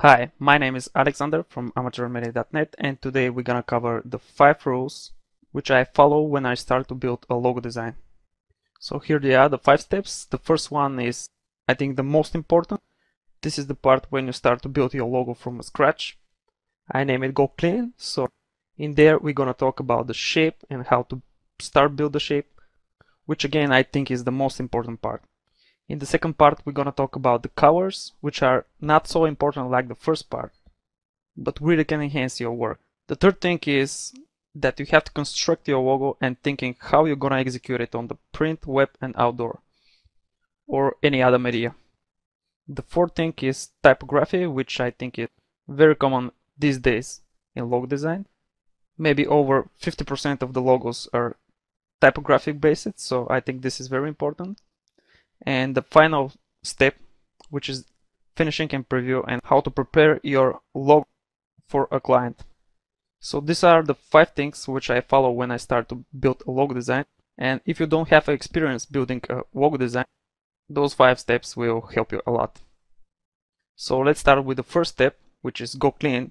Hi, my name is Alexander from amateurmedia.net, and today we're gonna cover the 5 rules which I follow when I start to build a logo design. So here they are, the 5 steps. The first one is, I think, the most important. This is the part when you start to build your logo from scratch. I name it Go Clean. So in there we're gonna talk about the shape and how to start build the shape, which again I think is the most important part. In the second part, we're gonna talk about the colors, which are not so important like the first part, but really can enhance your work. The third thing is that you have to construct your logo and thinking how you're gonna execute it on the print, web, and outdoor, or any other media. The fourth thing is typography, which I think is very common these days in logo design. Maybe over 50% of the logos are typographic based, so I think this is very important. And the final step, which is finishing and preview and how to prepare your logo for a client. So these are the 5 things which I follow when I start to build a logo design. And if you don't have experience building a logo design, those 5 steps will help you a lot. So let's start with the first step, which is Go Clean,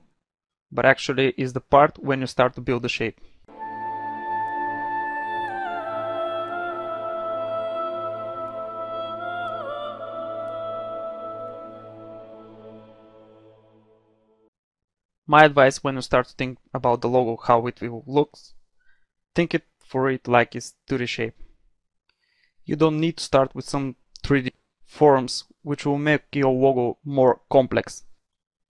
but actually is the part when you start to build the shape. My advice when you start to think about the logo, how it will look, think it for it like it's 2D shape. You don't need to start with some 3D forms which will make your logo more complex.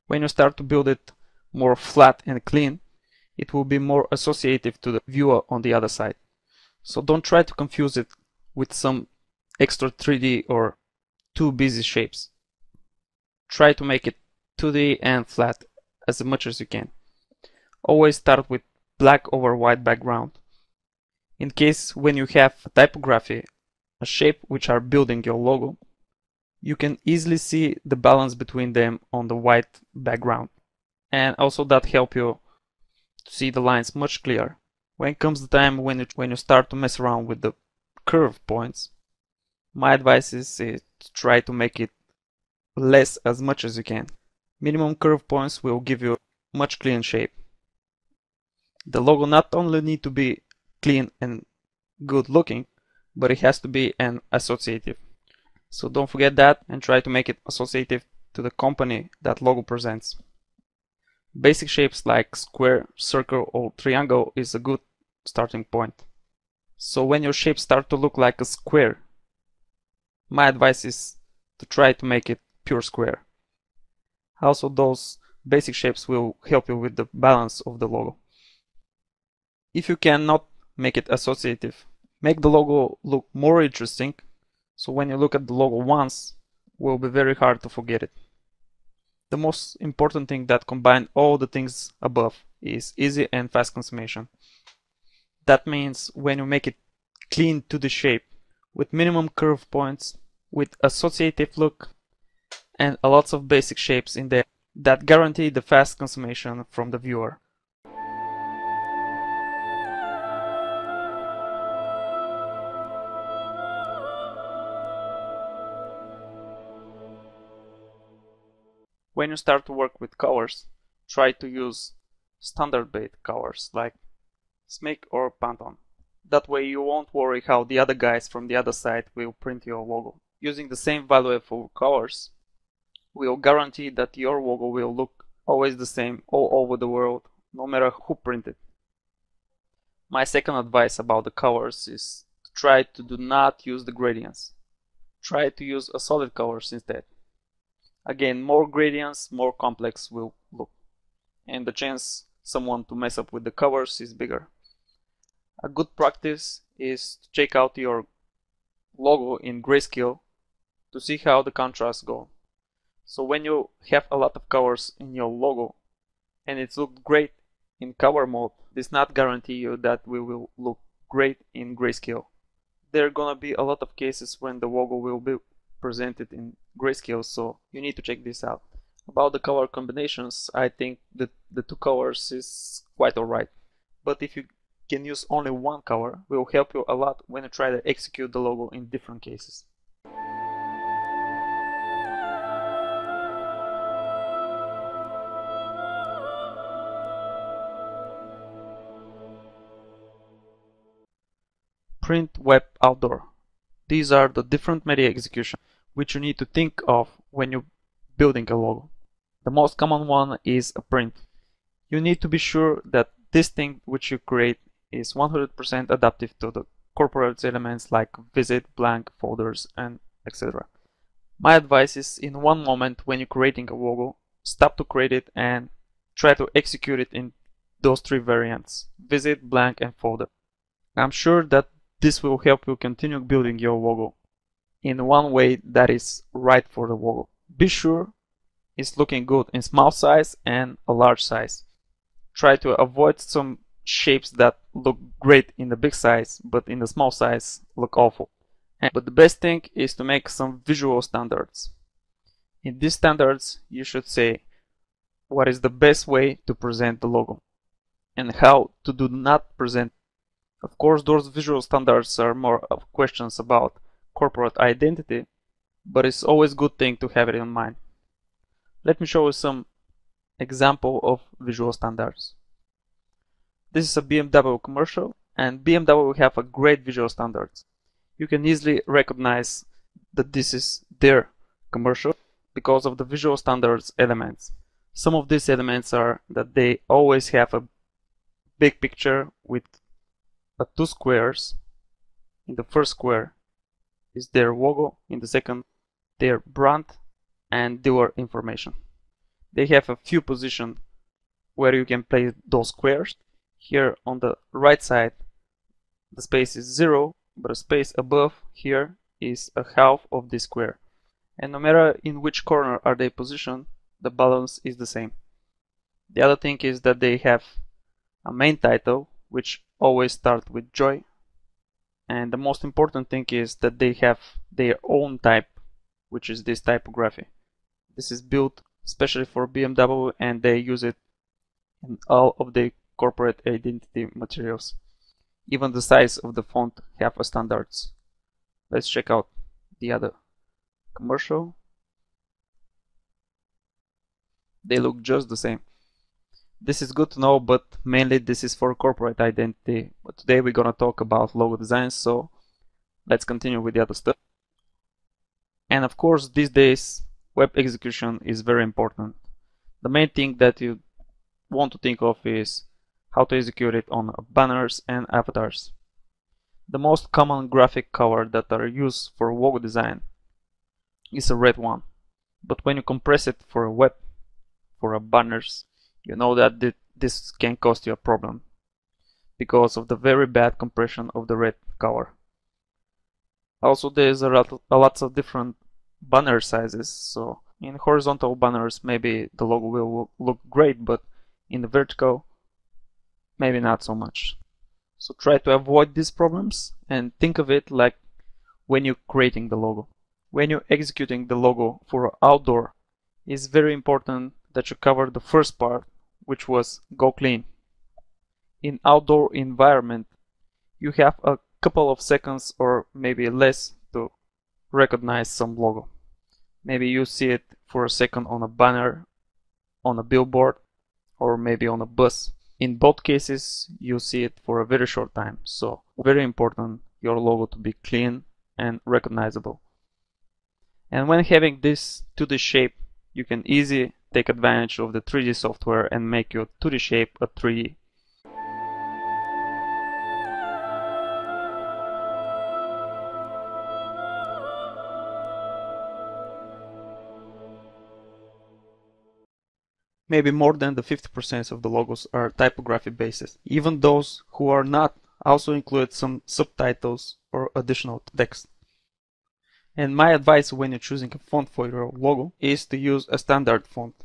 When you start to build it more flat and clean, it will be more associative to the viewer on the other side. So don't try to confuse it with some extra 3D or too busy shapes. Try to make it 2D and flat as much as you can. Always start with black over white background. In case when you have a typography, a shape which are building your logo, you can easily see the balance between them on the white background. And also that help you to see the lines much clearer. When comes the time when you start to mess around with the curve points, my advice is to try to make it less as much as you can. Minimum curve points will give you much clean shape. The logo not only need to be clean and good looking, but it has to be an associative. So don't forget that and try to make it associative to the company that logo presents. Basic shapes like square, circle, or triangle is a good starting point. So when your shapes start to look like a square, my advice is to try to make it pure square. Also, those basic shapes will help you with the balance of the logo. If you cannot make it associative, make the logo look more interesting, so when you look at the logo once, it will be very hard to forget it. The most important thing that combine all the things above is easy and fast consummation. That means when you make it clean to the shape, with minimum curve points, with associative look, and a lots of basic shapes in there that guarantee the fast consummation from the viewer. When you start to work with colors, try to use standard-based colors like Smeg or Pantone. That way you won't worry how the other guys from the other side will print your logo. Using the same valuable colors will guarantee that your logo will look always the same all over the world, no matter who printed. My second advice about the colors is to try to do not use the gradients. Try to use a solid colors instead. Again, more gradients, more complex will look, and the chance someone to mess up with the colors is bigger. A good practice is to check out your logo in grayscale to see how the contrasts go. So when you have a lot of colors in your logo and it looks great in color mode, this not guarantee you that we will look great in grayscale. There are gonna be a lot of cases when the logo will be presented in grayscale, so you need to check this out. About the color combinations, I think that the 2 colors is quite alright. But if you can use only 1 color, it will help you a lot when you try to execute the logo in different cases. print, web, outdoor. These are the different media execution which you need to think of when you're building a logo. The most common one is a print. You need to be sure that this thing which you create is 100% adaptive to the corporate elements like visit, blank, folders, and etc. My advice is, in one moment when you're creating a logo, stop to create it and try to execute it in those three variants: visit, blank, and folder. I'm sure that this will help you continue building your logo in one way that is right for the logo. Be sure it's looking good in small size and a large size. Try to avoid some shapes that look great in the big size but in the small size look awful. But the best thing is to make some visual standards. In these standards you should say what is the best way to present the logo and how to do not present. Of course, those visual standards are more of questions about corporate identity, but it's always a good thing to have it in mind. Let me show you some example of visual standards. This is a BMW commercial, and BMW have a great visual standards. You can easily recognize that this is their commercial because of the visual standards elements. Some of these elements are that they always have a big picture with two squares. In the first square is their logo, in the second their brand and dealer information. They have a few positions where you can place those squares. Here on the right side the space is 0, but a space above here is a half of this square. And no matter in which corner are they positioned, the balance is the same. The other thing is that they have a main title which always starts with joy. And the most important thing is that they have their own type, which is this typography. This is built especially for BMW and they use it in all of the corporate identity materials. Even the size of the font have a standards. Let's check out the other commercial. They look just the same. This is good to know, but mainly this is for corporate identity. But today we're gonna talk about logo design, so let's continue with the other stuff. And of course, these days web execution is very important. The main thing that you want to think of is how to execute it on banners and avatars. The most common graphic color that are used for logo design is a red one. But when you compress it for a web, for a banners, you know that this can cost you a problem because of the very bad compression of the red color. Also, there's a lot of different banner sizes, so in horizontal banners maybe the logo will look great, but in the vertical maybe not so much. So try to avoid these problems and think of it like when you're creating the logo. When you're executing the logo for outdoor, it's very important that you cover the first part, which was go clean. In outdoor environment, you have a couple of seconds or maybe less to recognize some logo. Maybe you see it for a second on a banner, on a billboard, or maybe on a bus. In both cases, you see it for a very short time. So very important your logo to be clean and recognizable. And when having this 2D shape, you can easily take advantage of the 3D software and make your 2D shape a 3D. Maybe more than the 50% of the logos are typography based. Even those who are not also include some subtitles or additional text. And my advice when you're choosing a font for your logo is to use a standard font.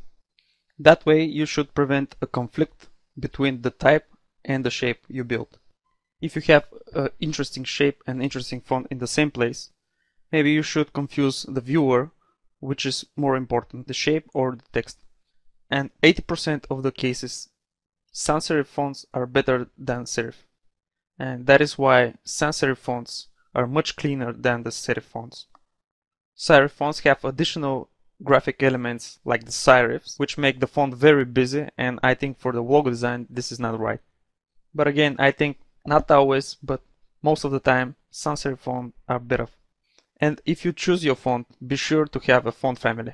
That way you should prevent a conflict between the type and the shape you built. If you have an interesting shape and interesting font in the same place, maybe you should confuse the viewer which is more important, the shape or the text. And 80% of the cases, sans serif fonts are better than serif. And that is why sans serif fonts are much cleaner than the serif fonts. Serif fonts have additional graphic elements like the serifs, which make the font very busy, and I think for the logo design this is not right. But again, I think not always, but Most of the time, sans serif fonts are better. And if you choose your font, be sure to have a font family.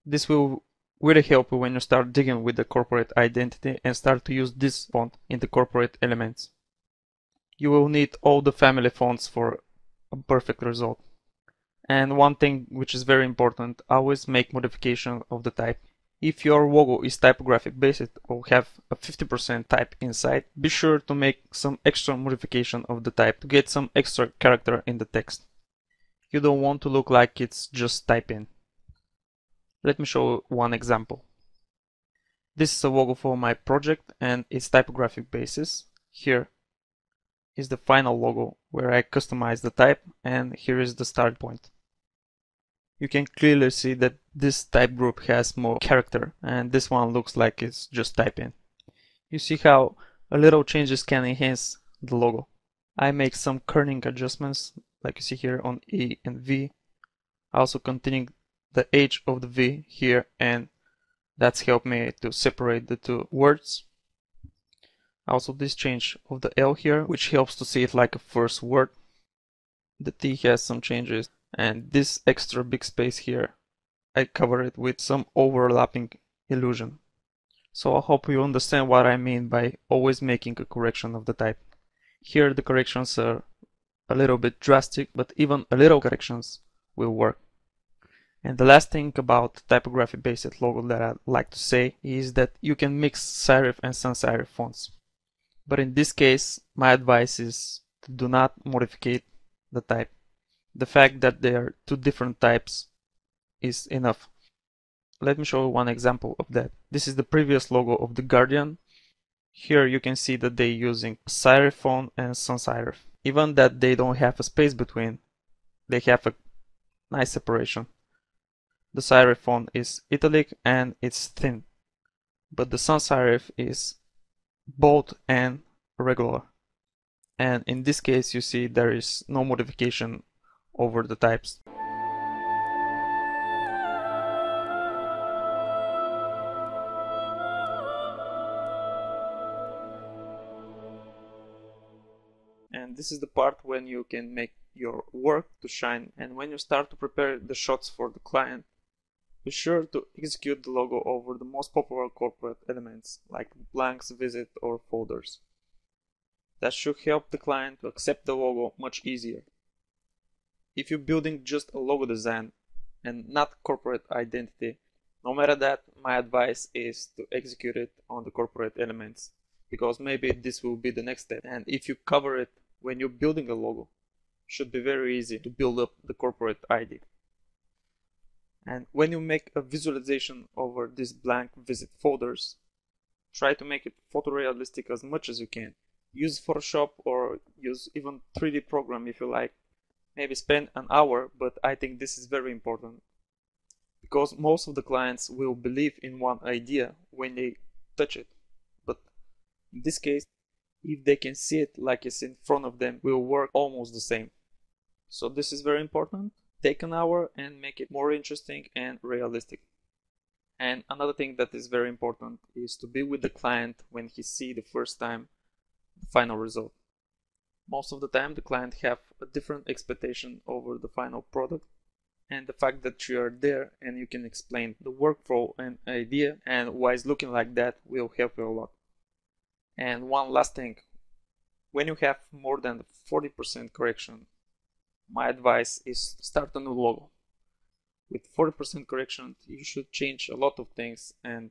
This will really help you when you start digging with the corporate identity and start to use this font in the corporate elements. You will need all the family fonts for a perfect result. And one thing which is very important, always make modification of the type. If your logo is typographic based or have a 50% type inside, be sure to make some extra modification of the type to get some extra character in the text. You don't want to look like it's just typing. Let me show one example. This is a logo for my project and it's typographic basis. Here is the final logo where I customize the type, and here is the start point. You can clearly see that this type group has more character and this one looks like it's just typing. You see how a little changes can enhance the logo. I make some kerning adjustments like you see here on E and V. Also continuing the edge of the V here, and that's helped me to separate the two words. Also this change of the L here, which helps to see it like a first word. The T has some changes, and this extra big space here, I cover it with some overlapping illusion. So I hope you understand what I mean by always making a correction of the type. Here the corrections are a little bit drastic, but even a little corrections will work. And the last thing about typography based logo that I'd like to say is that you can mix serif and sans serif fonts. But in this case, my advice is to do not modify the type. The fact that they are two different types is enough. Let me show you one example of that. This is the previous logo of The Guardian. Here you can see that they're using serif font and sans serif. Even that they don't have a space between, they have a nice separation. The serif font is italic and it's thin, but the sans serif is bold and regular. And in this case you see there is no modification over the types. And this is the part when you can make your work to shine, and when you start to prepare the shots for the client, be sure to execute the logo over the most popular corporate elements like blanks, visit or folders. That should help the client to accept the logo much easier. If you're building just a logo design and not corporate identity, no matter that, my advice is to execute it on the corporate elements, because maybe this will be the next step. And if you cover it when you're building a logo, it should be very easy to build up the corporate ID. And when you make a visualization over these blank visit folders, try to make it photorealistic as much as you can. Use Photoshop or use even 3D program if you like. Maybe spend an hour, but I think this is very important, because most of the clients will believe in one idea when they touch it. But in this case, if they can see it like it's in front of them, will work almost the same. So this is very important. Take an hour and make it more interesting and realistic. And another thing that is very important is to be with the client when he sees the first time the final result. Most of the time the client have a different expectation over the final product, and the fact that you are there and you can explain the workflow and idea and why it's looking like that will help you a lot. And one last thing, when you have more than 40% correction, my advice is to start a new logo. With 40% correction, you should change a lot of things, and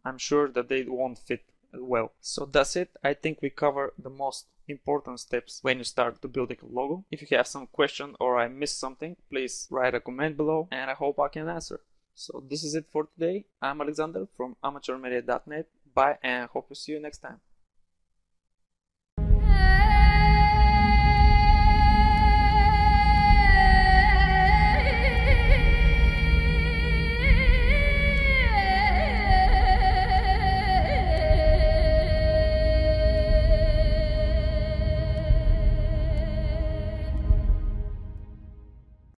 I'm sure that they won't fit well. So that's it. I think we cover the most important steps when you start to building a logo. If you have some question or I missed something, please write a comment below and I hope I can answer. So this is it for today. I'm Alexander from amateurmedia.net. Bye and hope to see you next time.